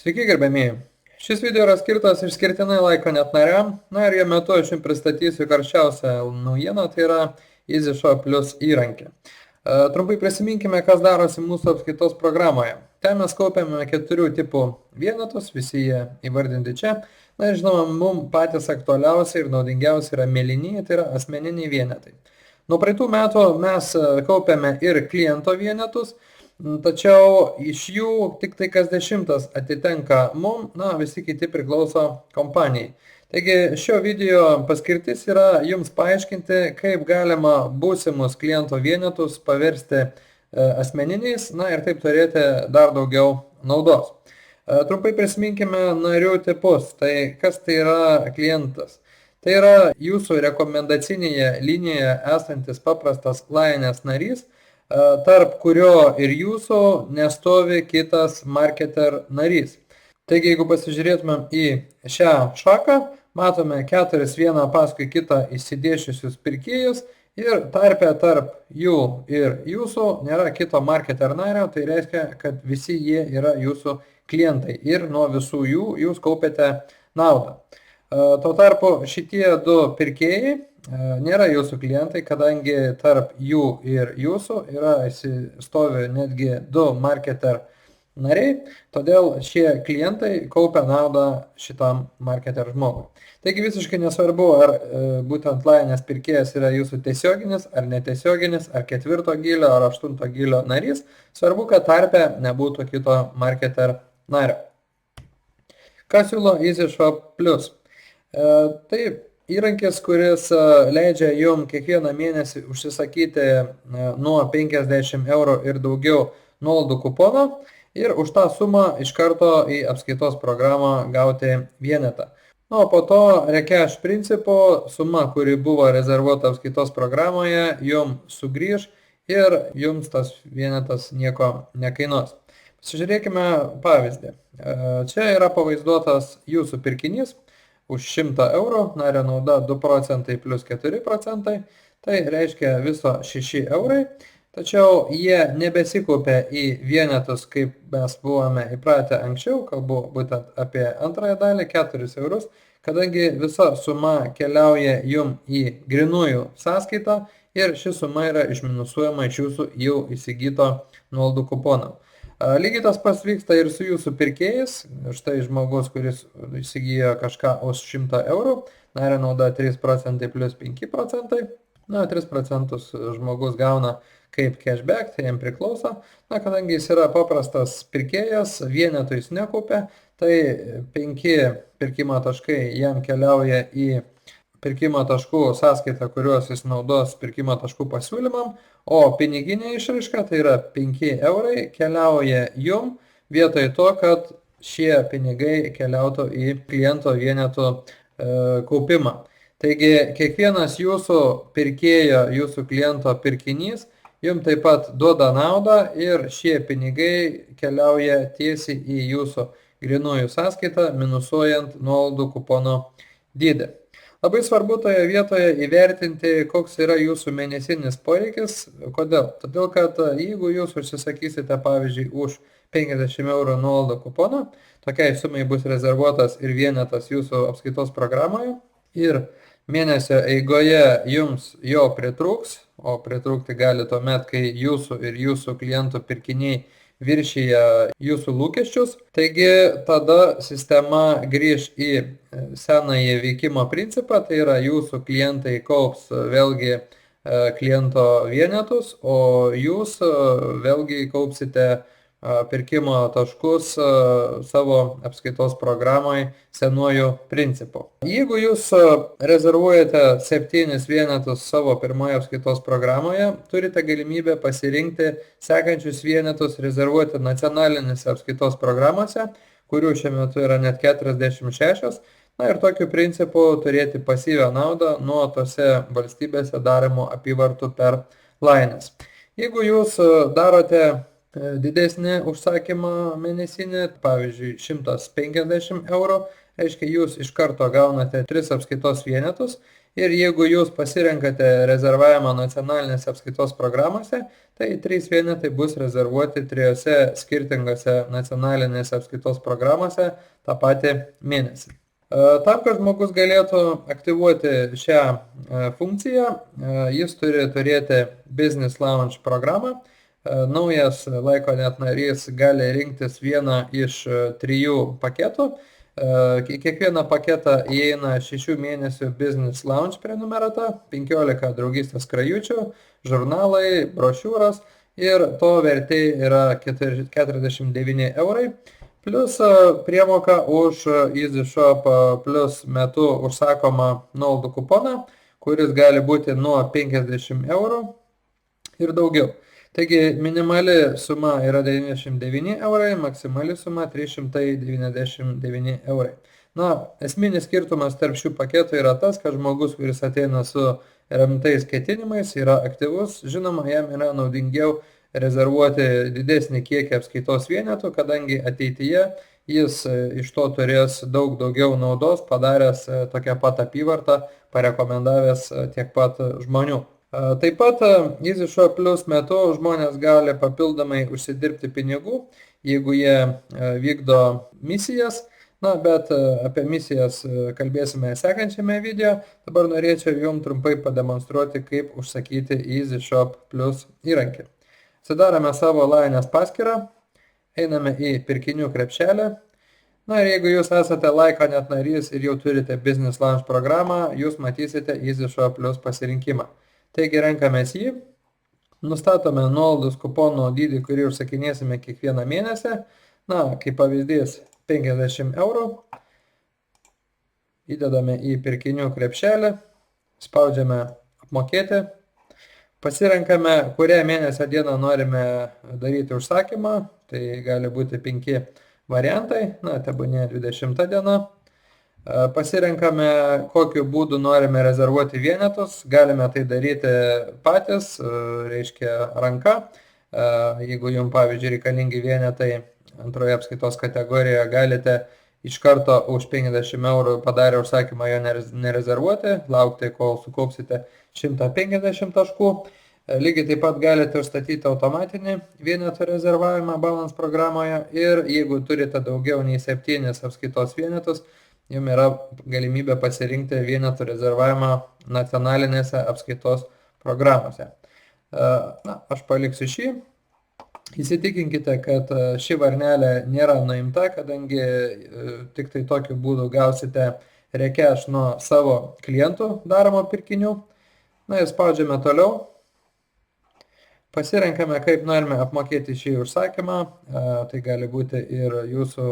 Sveiki, gerbėmieji. Šis video yra skirtas išskirtinai Laikonet nariam, ir jo metu aš jums pristatysiu karščiausią naujieną, tai yra EasyShop Plus įrankį. Trumpai prisiminkime, kas darosi mūsų apskaitos programoje. Ten mes kaupiame 4 tipų vienetus, visi jie įvardinti čia. Ir žinoma, mums patys aktualiausi ir naudingiausi yra mėlynieji, tai yra asmeniniai vienetai. Nuo praeitų metų mes kaupiame ir kliento vienetus, tačiau iš jų tik tai kas 10 atitenka mum, visi kiti priklauso kompanijai. Taigi šio video paskirtis yra jums paaiškinti, kaip galima būsimus kliento vienetus paversti asmeniniais, ir taip turėti dar daugiau naudos. Trumpai prisiminkime narių tipus. Tai kas tai yra klientas? Tai yra jūsų rekomendacinėje linijoje esantis paprastas lainės narys, tarp kurio ir jūsų nestovi kitas marketer narys. Taigi, jeigu pasižiūrėtumėm į šią šaką, matome 4 vieną paskui kitą išsidėsčiusius pirkėjus ir tarpe tarp jų ir jūsų nėra kito marketer nario, tai reiškia, kad visi jie yra jūsų klientai ir nuo visų jų jūs kaupiate naudą. Tuo tarpu šitie 2 pirkėjai nėra jūsų klientai, kadangi tarp jų ir jūsų stovi netgi 2 marketer nariai, todėl šie klientai kaupia naudą šitam marketer žmogui. Taigi visiškai nesvarbu, ar būtent lainės pirkėjas yra jūsų tiesioginis, ar netiesioginis, ar 4 gylio, ar 8 gylio narys, svarbu, kad tarpe nebūtų kito marketer nario. Ką siūlo EasyShop Plus? Taip, įrankis, kuris leidžia jums kiekvieną mėnesį užsisakyti nuo 50 eurų ir daugiau nuolaidų kupono ir už tą sumą iš karto į apskaitos programą gauti vienetą. O po to recash principu suma, kuri buvo rezervuota apskaitos programoje, jums sugrįž ir jums tas vienetas nieko nekainuos. Pasižiūrėkime pavyzdį. Čia yra pavaizduotas jūsų pirkinys. Už 100 eurų, nario nauda 2 procentai plus 4 procentai, tai reiškia viso 6 eurai, tačiau jie nebesikaupia į vienetus, kaip mes buvome įpratę anksčiau, kalbu būtent apie antrąją dalį, 4 eurus, kadangi visa suma keliauja jum į grinųjų sąskaitą ir ši suma yra išminusuojama iš jūsų jau įsigyto nuolaidų kupono. Lygiai tas pats vyksta ir su jūsų pirkėjais. Štai žmogus, kuris įsigijo kažką už 100 eurų, nario nauda 3 procentai plus 5 procentai. 3 procentus žmogus gauna kaip cashback, tai jam priklauso. Kadangi jis yra paprastas pirkėjas, vienetų jis nekaupia, tai 5 pirkimo taškai jam keliauja į pirkimo taškų sąskaitą, kuriuos jis naudos pirkimo taškų pasiūlymam, o piniginė išraiška, tai yra 5 eurai, keliauja jum vietoj to, kad šie pinigai keliautų į kliento vienetų kaupimą. Taigi, kiekvienas jūsų pirkėjo, jūsų kliento pirkinys jums taip pat duoda naudą ir šie pinigai keliauja tiesiai į jūsų grinųjų sąskaitą, minusuojant nuolaidų kupono dydį. Labai svarbu toje vietoje įvertinti, koks yra jūsų mėnesinis poreikis. Kodėl? Todėl, kad jeigu jūs užsisakysite, pavyzdžiui, už 50 eurų nuolaidą kuponą, tokiai sumai bus rezervuotas ir vienetas jūsų apskaitos programoje ir mėnesio eigoje jums jo pritrūks, o pritrūkti gali tuomet, kai jūsų ir jūsų klientų pirkiniai viršyje jūsų lūkesčius, taigi tada sistema grįž į senąjį veikimo principą, tai yra jūsų klientai kaups vėlgi kliento vienetus, o jūs vėlgi kaupsite pirkimo taškus savo apskaitos programai senuoju principu. Jeigu jūs rezervuojate 7 vienetus savo pirmoje apskaitos programoje, turite galimybę pasirinkti sekančius vienetus rezervuoti nacionalinėse apskaitos programose, kurių šiuo metu yra net 46, ir tokiu principu turėti pasyvią naudą nuo tose valstybėse daromų apyvartų per laines. Jeigu jūs darote didesnį užsakymą mėnesinį, pavyzdžiui, 150 eurų, reiškia, jūs iš karto gaunate 3 apskaitos vienetus Ir jeigu jūs pasirenkate rezervavimą nacionalinėse apskaitos programose, tai 3 vienetai bus rezervuoti 3 skirtingose nacionalinėse apskaitos programose tą patį mėnesį. Tam, kad žmogus galėtų aktyvuoti šią funkciją, jis turi turėti Business Launch programą. Naujas Laikonet narys gali rinktis vieną iš 3 paketų. Į kiekvieną paketą įeina 6 mėnesių Business Launch prenumerata, 15 draugystės skrajučių, žurnalai, brošiūros ir to vertė yra 49 eurai. Plus priemoka už EasyShop Plus metu užsakomą nuolaidų kuponą, kuris gali būti nuo 50 eurų ir daugiau. Taigi minimali suma yra 99 eurai, maksimali suma 399 eurai. Na, esminis skirtumas tarp šių paketų yra tas, kad žmogus, kuris ateina su rimtais ketinimais, yra aktyvus, žinoma, jam yra naudingiau rezervuoti didesnį kiekį apskaitos vienetų, kadangi ateityje jis iš to turės daug daugiau naudos, padaręs tokią pat apyvartą, parekomendavęs tiek pat žmonių. Taip pat EasyShop Plus metu žmonės gali papildomai užsidirbti pinigų, jeigu jie vykdo misijas. Na, bet apie misijas kalbėsime sekančiame video. Dabar norėčiau jums trumpai pademonstruoti, kaip užsakyti EasyShop Plus įrankį. Atsidarome savo Lainės paskyrą, einame į pirkinių krepšelį. Na ir jeigu jūs esate Laikonet narys ir jau turite Business Launch programą, jūs matysite EasyShop Plus pasirinkimą. Taigi renkamės jį, nustatome nuolaidos kupono dydį, kurį užsakinėsime kiekvieną mėnesį. Na, kaip pavyzdys, 50 eurų. Įdedame į pirkinių krepšelį, spaudžiame apmokėti. Pasirenkame, kurią mėnesio dieną norime daryti užsakymą. Tai gali būti 5 variantai, na, tebūnie 20 diena. Pasirenkame, kokiu būdu norime rezervuoti vienetus. Galime tai daryti patys, reiškia ranka. Jeigu jums, pavyzdžiui, reikalingi vienetai antroje apskaitos kategorijoje, galite iš karto už 50 eurų padarę užsakymą jo nerezervuoti, laukti, kol sukaupsite 150 taškų. Lygiai taip pat galite užstatyti automatinį vienetų rezervavimą Balance programoje ir jeigu turite daugiau nei 7 apskaitos vienetus, jums yra galimybė pasirinkti vienetų rezervavimą nacionalinėse apskaitos programose. Na, aš paliksiu šį. Įsitikinkite, kad ši varnelė nėra nuimta, kadangi tik tai tokiu būdu gausite recash nuo savo klientų daromo pirkinių. Na ir spaudžiame toliau. Pasirenkame, kaip norime apmokėti šį užsakymą. Tai gali būti ir jūsų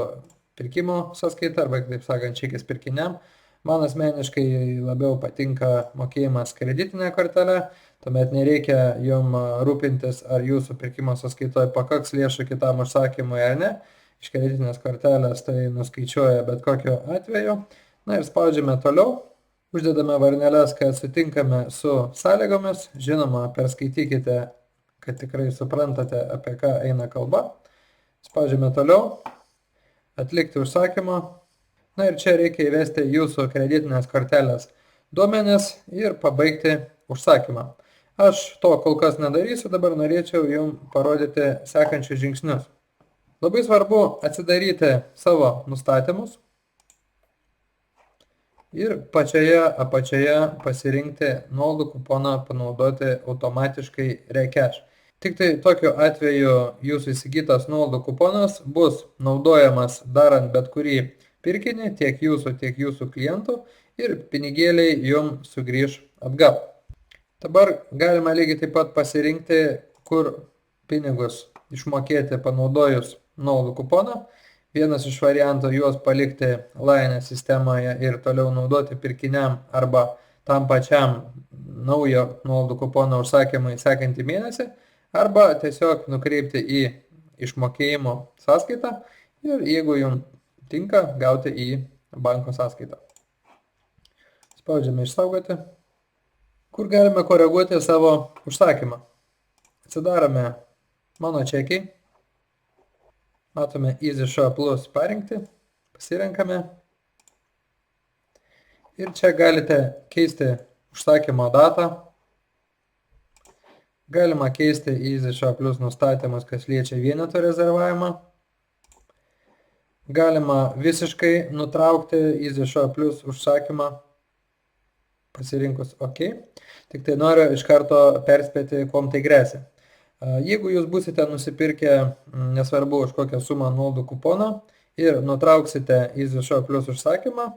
pirkimo sąskaita, arba, taip sakant, čekis pirkiniam. Man asmeniškai labiau patinka mokėjimas kreditinė kortelė, tuomet nereikia jum rūpintis, ar jūsų pirkimo sąskaitoje pakaks lėšų kitam užsakymui ar ne. Iš kreditinės kortelės tai nuskaičiuoja bet kokiu atveju. Na ir spaudžiame toliau. Uždedame varneles, kad sutinkame su sąlygomis. Žinoma, perskaitykite, kad tikrai suprantate, apie ką eina kalba. Spaudžiame toliau. Atlikti užsakymą. Na ir čia reikia įvesti jūsų kreditinės kortelės duomenis ir pabaigti užsakymą. Aš to kol kas nedarysiu, dabar norėčiau jums parodyti sekančius žingsnius. Labai svarbu atsidaryti savo nustatymus ir pačioje apačioje pasirinkti nuolaidų kuponą panaudoti automatiškai recash. Tik tai tokiu atveju jūsų įsigytas nuolaidų kuponas bus naudojamas darant bet kurį pirkinį, tiek jūsų klientų, ir pinigėliai jums sugrįž atgal. Dabar galima lygiai taip pat pasirinkti, kur pinigus išmokėti panaudojus nuolaidų kuponą. Vienas iš variantų juos palikti Lainės sistemoje ir toliau naudoti pirkiniam arba tam pačiam naujo nuolaidų kupono užsakymui sekantį mėnesį. Arba tiesiog nukreipti į išmokėjimo sąskaitą ir jeigu jums tinka, gauti į banko sąskaitą. Spaudžiame išsaugoti. Kur galime koreguoti savo užsakymą? Atsidarome mano čekiai. Matome EasyShop Plus parinkti. Pasirenkame. Ir čia galite keisti užsakymo datą. Galima keisti EasyShop Plus nustatymus, kas liečia vieneto rezervavimą. Galima visiškai nutraukti EasyShop Plus užsakymą, pasirinkus OK. Tik tai noriu iš karto perspėti, kuom tai gresia. Jeigu jūs būsite nusipirkę, nesvarbu už kokią sumą nuolaidų kuponą ir nutrauksite EasyShop Plus užsakymą,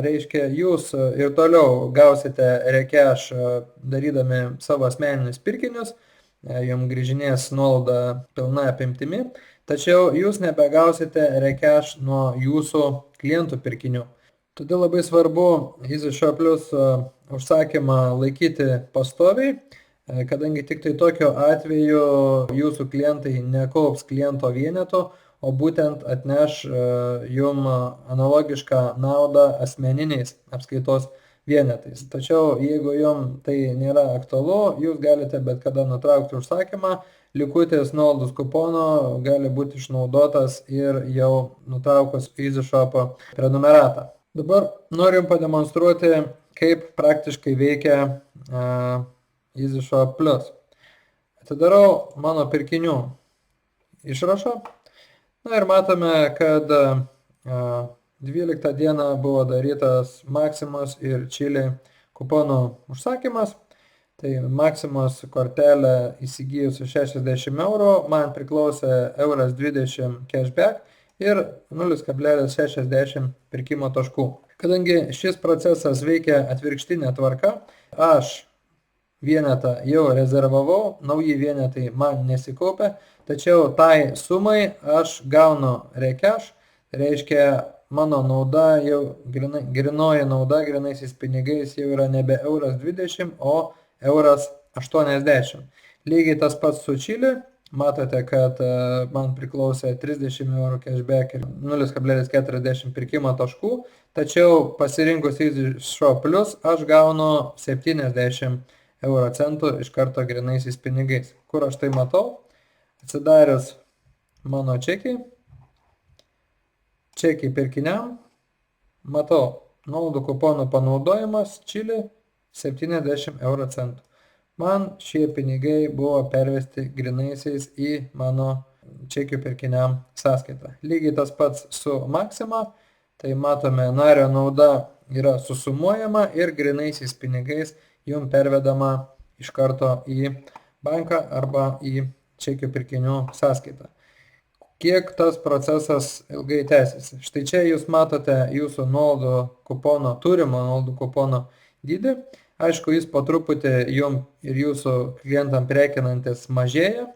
reiškia, jūs ir toliau gausite recash darydami savo asmeninius pirkinius, jums grįžinės nuolaida pilna apimtimi, tačiau jūs nebegausite recash nuo jūsų klientų pirkinių. Todėl labai svarbu EasyShop Plus užsakymą laikyti pastoviai, kadangi tik tai tokiu atveju jūsų klientai nekaups kliento vieneto, o būtent atneš jum analogišką naudą asmeniniais apskaitos vienetais. Tačiau jeigu jum tai nėra aktualu, jūs galite bet kada nutraukti užsakymą, likutis nuolaidos kupono gali būti išnaudotas ir jau nutraukus EasyShop prenumeratą. Dabar noriu pademonstruoti, kaip praktiškai veikia EasyShop Plus. Atidarau mano pirkinių išrašą. Na ir matome, kad 12 dieną buvo darytas Maximos ir Chili kuponų užsakymas. Tai Maximos kortelę įsigijus 60 eurų, man priklausė 1,20 cashback ir 0,60 pirkimo taškų. Kadangi šis procesas veikia atvirkštinė tvarka, aš vienetą jau rezervavau, nauji vienetai man nesikaupia, tačiau tai sumai aš gaunu recash, reiškia mano nauda jau grynoji nauda grynaisiais pinigais jau yra nebe 1,20 €, o 1,80 €. Lygiai tas pats su Chili, matote, kad man priklausė 30 eurų cashback ir 0,40 pirkimo taškų, tačiau pasirinkus EasyShop Plus aš gaunu 70 euro centų iš karto grynaisiais pinigais. Kur aš tai matau? Atsidarius mano čekį pirkiniam, matau nuolaidų kuponų panaudojimas Chili 70 euro centų. Man šie pinigai buvo pervesti grynaisiais į mano čekių pirkiniam sąskaitą. Lygiai tas pats su Maxima, tai matome, nario nauda yra susumuojama ir grynaisiais pinigais jum pervedama iš karto į banką arba į čekių pirkinių sąskaitą. Kiek tas procesas ilgai tęsiasi? Štai čia jūs matote jūsų nuolaidų kupono, turimo nuolaidų kupono dydį. Aišku, jis po truputį jum ir jūsų klientam prekinantis mažėja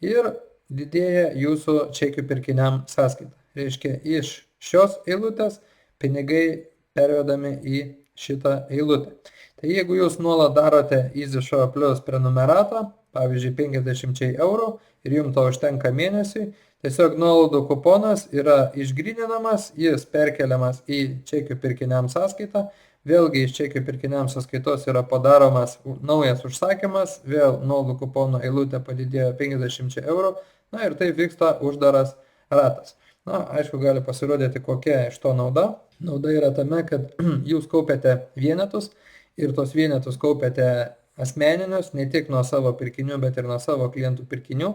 ir didėja jūsų čekių pirkiniam sąskaita. Reiškia, iš šios eilutės pinigai pervedami į šitą eilutę. Tai jeigu jūs nuolat darote EasyShop Plus prenumeratą, pavyzdžiui 50 eurų ir jums to užtenka mėnesiui, tiesiog nuolaidų kuponas yra išgryninamas, jis perkeliamas į čekių pirkiniam sąskaitą, vėlgi iš čekių pirkiniam sąskaitos yra padaromas naujas užsakymas, vėl nuolaidų kupono eilutė padidėjo 50 eurų, na ir tai vyksta uždaras ratas. Na, aišku, gali pasirodyti, kokia iš to nauda. Nauda yra tame, kad jūs kaupiate vienetus ir tos vienetus kaupiate asmeninius, ne tik nuo savo pirkinių, bet ir nuo savo klientų pirkinių.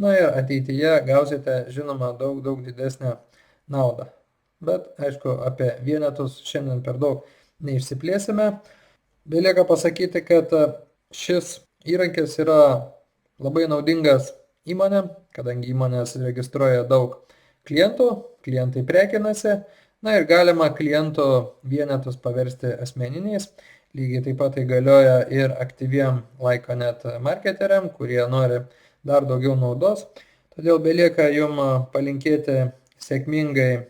Na ir ateityje gausite, žinoma, daug didesnę naudą. Bet, aišku, apie vienetus šiandien per daug neišsiplėsime. Belieka pasakyti, kad šis įrankis yra labai naudingas įmonėm, kadangi įmonės registruoja daug klientų, klientai prekinasi, na ir galima klientų vienetus paversti asmeniniais. Lygiai taip pat tai galioja ir aktyviem Laikonet marketeriam, kurie nori dar daugiau naudos. Todėl belieka jum palinkėti sėkmingai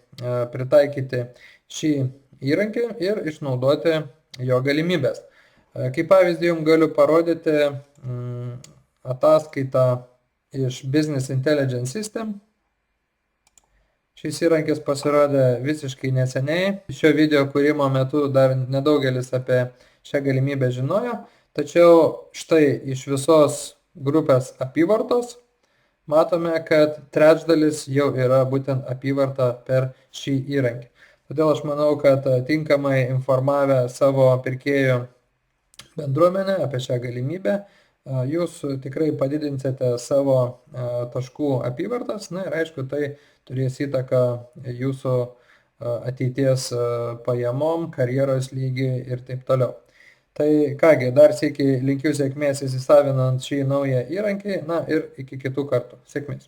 pritaikyti šį įrankį ir išnaudoti jo galimybės. Kaip pavyzdį jums galiu parodyti ataskaitą iš Business Intelligence System. Šis įrankis pasirodė visiškai neseniai. Šio video kūrimo metu dar nedaugelis apie šią galimybę žinojo, tačiau štai iš visos grupės apyvartos matome, kad trečdalis jau yra būtent apyvarta per šį įrankį. Todėl aš manau, kad tinkamai informavę savo pirkėjų bendruomenę, apie šią galimybę, jūs tikrai padidinsite savo taškų apyvartas, na ir aišku, tai turės įtaką jūsų ateities pajamom, karjeros lygiui ir taip toliau. Tai kągi, dar sykį linkiu sėkmės įsisavinant šį naują įrankį, na ir iki kitų kartų. Sėkmės.